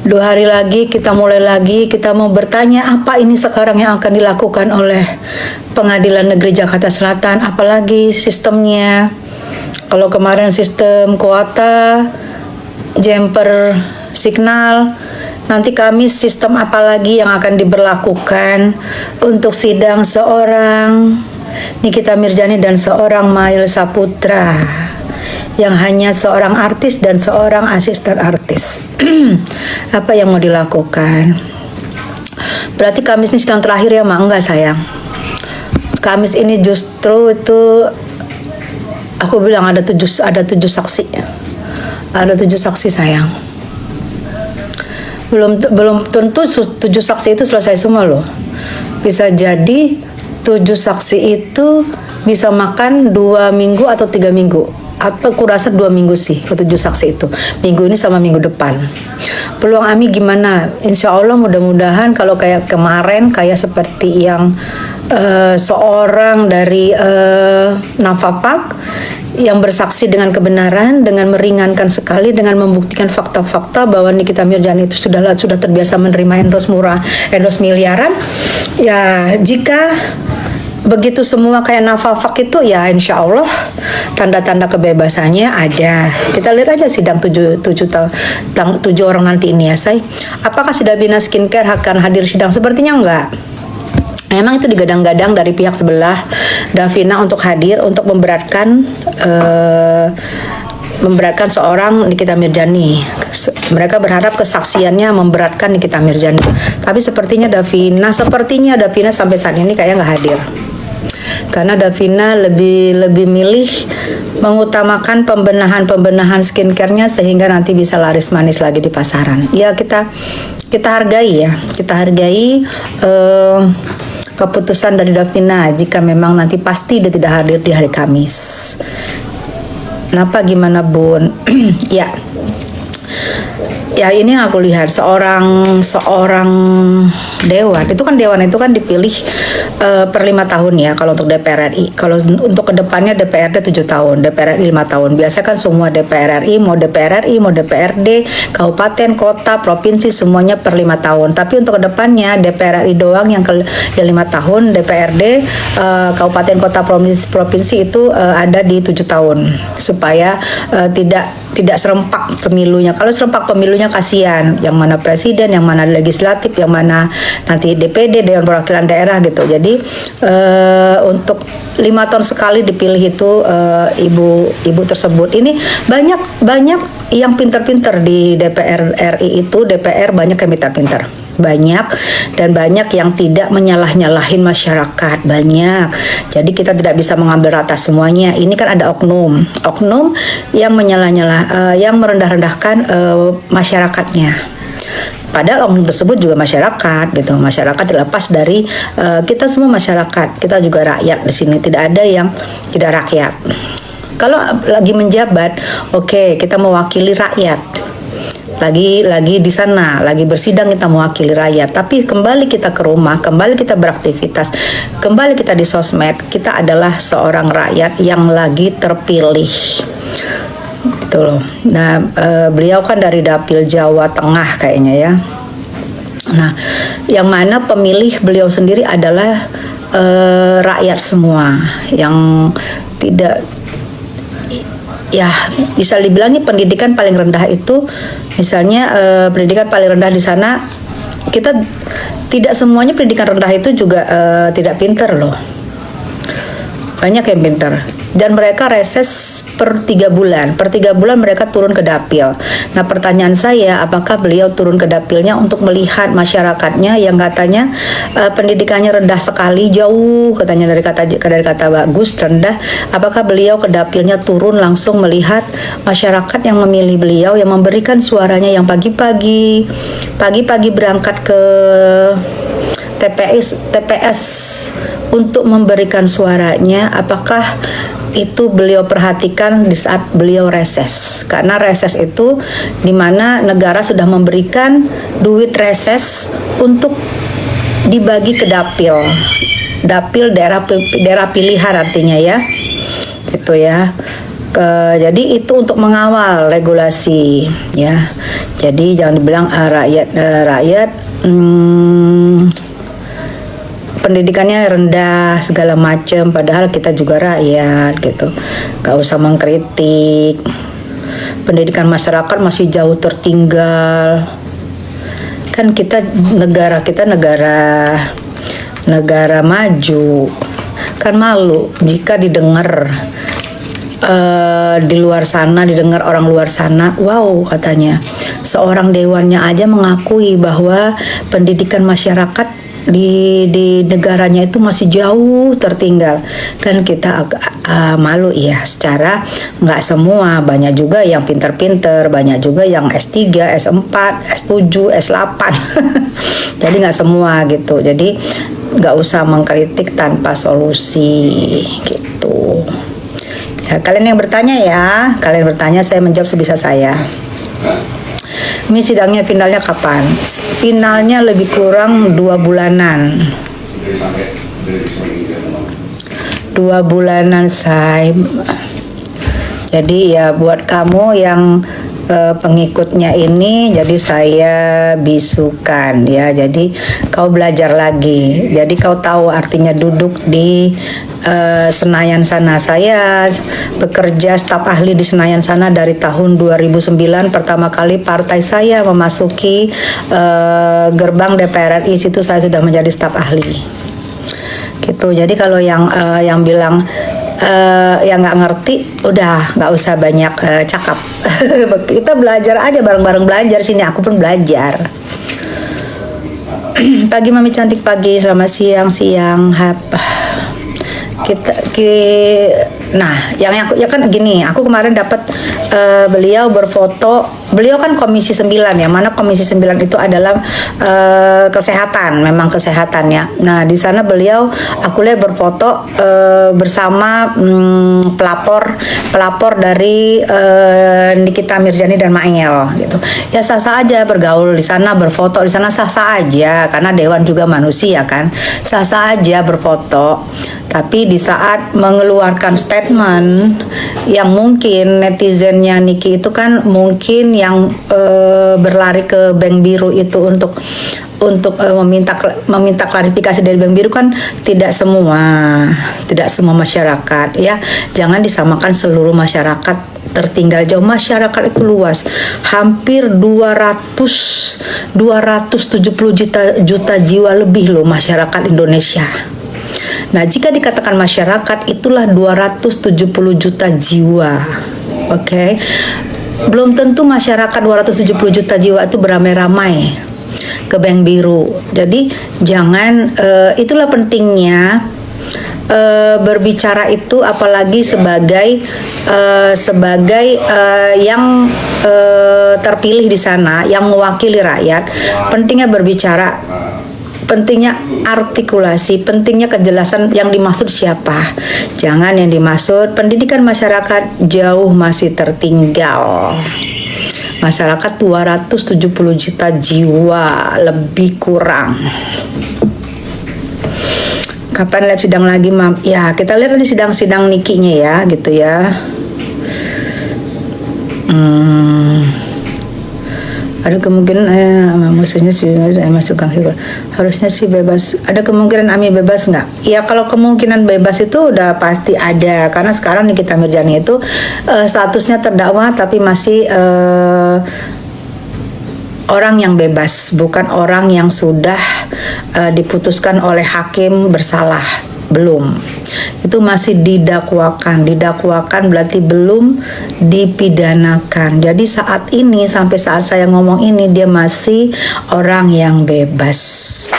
2 hari lagi kita mulai lagi, kita mau bertanya apa ini sekarang yang akan dilakukan oleh Pengadilan Negeri Jakarta Selatan, apalagi sistemnya. Kalau kemarin sistem kuota, jumper signal, nanti Kamis sistem apa lagi yang akan diberlakukan untuk sidang seorang Nikita Mirzani dan seorang Mail Saputra yang hanya seorang artis dan seorang asisten artis. Apa yang mau dilakukan? Berarti Kamis ini sidang terakhir ya, Mak? Enggak, sayang. Kamis ini justru itu aku bilang ada tujuh saksi. Ada 7 saksi, sayang. Belum tentu 7 saksi itu selesai semua loh. Bisa jadi 7 saksi itu bisa makan 2 minggu atau 3 minggu. Aku rasa 2 minggu sih ke 7 saksi itu, minggu ini sama minggu depan. Peluang Ami gimana? Insya Allah mudah-mudahan kalau kayak kemarin, kayak seperti yang seorang dari Nafapak yang bersaksi dengan kebenaran, dengan meringankan sekali, dengan membuktikan fakta-fakta bahwa Nikita Mirzani itu sudah terbiasa menerima endorse miliaran. Ya, jika begitu semua kayak Nafafak itu, ya insya Allah tanda-tanda kebebasannya ada. Kita lihat aja sidang 7 orang nanti ini ya, say. Apakah Sidabina Skincare akan hadir sidang? Sepertinya enggak. Memang itu digadang-gadang dari pihak sebelah Davina untuk hadir, untuk memberatkan seorang Nikita Mirzani. Mereka berharap kesaksiannya memberatkan Nikita Mirzani. Tapi sepertinya Davina sampai saat ini kayak nggak hadir. Karena Davina lebih milih mengutamakan pembenahan skincare-nya sehingga nanti bisa laris manis lagi di pasaran. Ya kita hargai ya, keputusan dari Davina jika memang nanti pasti dia tidak hadir di hari Kamis. Kenapa, gimana Bun? Ya ini yang aku lihat seorang dewan itu kan dipilih per 5 tahun ya kalau untuk DPR RI. Kalau untuk kedepannya DPRD 7 tahun, DPR RI 5 tahun. Biasa kan semua DPR RI, mau DPRD, kabupaten, kota, provinsi semuanya per 5 tahun. Tapi untuk kedepannya DPR RI doang yang 5 tahun, DPRD, kabupaten, kota, provinsi itu ada di 7 tahun supaya tidak serempak pemilunya. Kalau serempak pemilunya kasihan, yang mana presiden, yang mana legislatif, yang mana nanti DPD, Dewan Perwakilan Daerah gitu. Jadi untuk 5 tahun sekali dipilih itu ibu tersebut. Ini banyak yang pinter-pinter di DPR RI itu, DPR banyak yang pinter-pinter. Banyak yang tidak menyalah-nyalahin masyarakat, banyak. Jadi kita tidak bisa mengambil rata semuanya. Ini kan ada oknum yang yang merendah-rendahkan masyarakatnya. Padahal oknum tersebut juga masyarakat gitu. Masyarakat terlepas dari kita semua masyarakat, kita juga rakyat di sini. Tidak ada yang tidak rakyat. Kalau lagi menjabat, oke, kita mewakili rakyat. Lagi di sana, lagi bersidang kita mewakili rakyat. Tapi kembali kita ke rumah, kembali kita beraktivitas, kembali kita di sosmed, kita adalah seorang rakyat yang lagi terpilih. Gitu loh. Nah, beliau kan dari Dapil Jawa Tengah kayaknya ya. Nah, yang mana pemilih beliau sendiri adalah rakyat semua yang tidak, ya bisa dibilang pendidikan paling rendah itu, misalnya pendidikan paling rendah di sana, kita tidak semuanya pendidikan rendah itu juga tidak pinter loh. Banyak yang pinter. Dan mereka reses per 3 bulan. Per 3 bulan mereka turun ke dapil. Nah, pertanyaan saya, apakah beliau turun ke dapilnya untuk melihat masyarakatnya yang katanya pendidikannya rendah sekali, jauh katanya dari kata bagus, rendah. Apakah beliau ke dapilnya turun langsung melihat masyarakat yang memilih beliau, yang memberikan suaranya, yang pagi-pagi berangkat ke TPS untuk memberikan suaranya? Apakah itu beliau perhatikan di saat beliau reses? Karena reses itu dimana negara sudah memberikan duit reses untuk dibagi ke dapil daerah pilihan artinya ya, gitu ya. Jadi itu untuk mengawal regulasi ya. Jadi jangan dibilang rakyat pendidikannya rendah segala macam, padahal kita juga rakyat gitu. Gak usah mengkritik. Pendidikan masyarakat masih jauh tertinggal. Kan negara negara maju. Kan malu jika didengar di luar sana, didengar orang luar sana, wow katanya seorang dewannya aja mengakui bahwa pendidikan masyarakat di negaranya itu masih jauh tertinggal. Kan kita agak malu ya, secara nggak semua, banyak juga yang pinter-pinter, banyak juga yang S3, S4, S7, S8 jadi nggak semua gitu. Jadi nggak usah mengkritik tanpa solusi gitu ya. Kalian yang bertanya ya, kalian bertanya, saya menjawab sebisa saya. Ini sidangnya finalnya kapan? Finalnya lebih kurang 2 bulanan. 2 bulanan say. Jadi ya buat kamu yang pengikutnya ini, jadi saya bisukan ya. Jadi kau belajar lagi. Jadi kau tahu artinya duduk di Senayan sana. Saya bekerja staf ahli di Senayan sana dari tahun 2009. Pertama kali partai saya memasuki gerbang DPR RI, situ saya sudah menjadi staf ahli gitu. Jadi kalau yang bilang yang nggak ngerti, udah nggak usah banyak cakap. Kita belajar aja, bareng-bareng belajar sini. Aku pun belajar. Pagi Mami cantik, pagi, selamat siang. Nah, yang ya kan gini, aku kemarin dapat beliau berfoto. Beliau kan Komisi 9 ya, mana Komisi 9 itu adalah kesehatan, memang kesehatan ya. Nah, di sana beliau, aku lihat berfoto bersama pelapor dari Nikita Mirzani dan Maengel gitu. Ya sah-sah aja bergaul di sana, berfoto di sana, sah-sah aja, karena dewan juga manusia kan, sah-sah aja berfoto. Tapi di saat mengeluarkan statement yang mungkin netizennya Niki itu kan mungkin yang berlari ke Bank Biru itu untuk meminta klarifikasi dari Bank Biru, kan tidak semua masyarakat ya. Jangan disamakan seluruh masyarakat tertinggal jauh. Masyarakat itu luas, hampir 270 juta jiwa lebih loh masyarakat Indonesia. Nah, jika dikatakan masyarakat, itulah 270 juta jiwa. Oke. Belum tentu masyarakat 270 juta jiwa itu beramai-ramai ke Bank Biru. Jadi jangan, itulah pentingnya berbicara itu, apalagi sebagai yang terpilih di sana, yang mewakili rakyat. Pentingnya berbicara, pentingnya artikulasi, pentingnya kejelasan yang dimaksud siapa. Jangan yang dimaksud pendidikan masyarakat jauh masih tertinggal. Masyarakat 270 juta jiwa lebih kurang. Kapan lihat sidang lagi, Mam? Ya, kita lihat nanti sidang-sidang Nikinya ya, gitu ya. Ada kemungkinan maksudnya sih masuk harusnya sih bebas. Ada kemungkinan Ami bebas nggak? Ya kalau kemungkinan bebas itu udah pasti ada, karena sekarang Nikita Mirzani itu statusnya terdakwa tapi masih orang yang bebas, bukan orang yang sudah diputuskan oleh hakim bersalah. Belum, itu masih didakwakan berarti belum dipidanakan. Jadi saat ini, sampai saat saya ngomong ini, dia masih orang yang bebas.